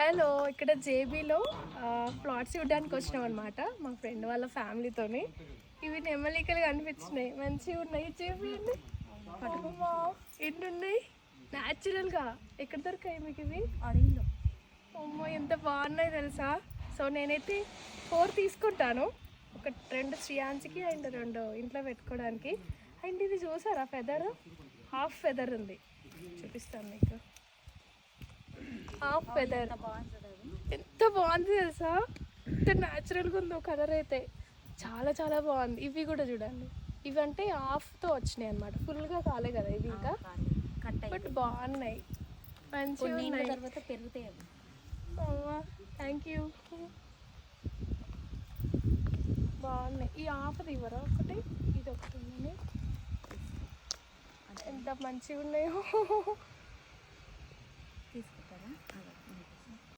Hello, ఇక్కడ జేబీలో plots చూడడానికి వచ్చినాం అనమాట మా ఫ్రెండ్ వాళ్ళ ఫ్యామిలీతోని. ఇవి నెమ్మలికలు కనిపించినాయి, మంచిగా ఉన్నాయి. జేబీ అండి, అమ్మా ఎన్ని ఉన్నాయి న్యాచురల్గా. ఎక్కడ దొరికాయి మీకు ఇవి? అడవిలో. అమ్మో ఎంత బాగున్నాయి తెలుసా. సో నేనైతే 4 తీసుకుంటాను, ఒక 2 శ్రీయాన్స్కి అండ్ 2 ఇంట్లో పెట్టుకోవడానికి. అండ్ ఇది చూసారా, ఫెదర్ హాఫ్ ఫెదర్ ఉంది, చూపిస్తాను మీకు. హాఫ్ ఫెదర్ ఎంత బాగుంది తెలుసా, ఎంత న్యాచురల్గా ఉందో కలర్ అయితే. చాలా చాలా బాగుంది. ఇవి కూడా చూడండి, ఇవి అంటే హాఫ్తో వచ్చినాయి అనమాట, ఫుల్గా కాలే కదా ఇవి ఇంకా, బట్ బాగున్నాయి, మంచిగా ఉన్నాయి. తర్వాత పెరుగుతాయి. Thank you. బాగున్నాయి. ఈ ఆఫర్ ఇవ్వరా ఒకటి, ఇది ఒకటి ఉందని. ఎంత మంచిగా ఉన్నాయో.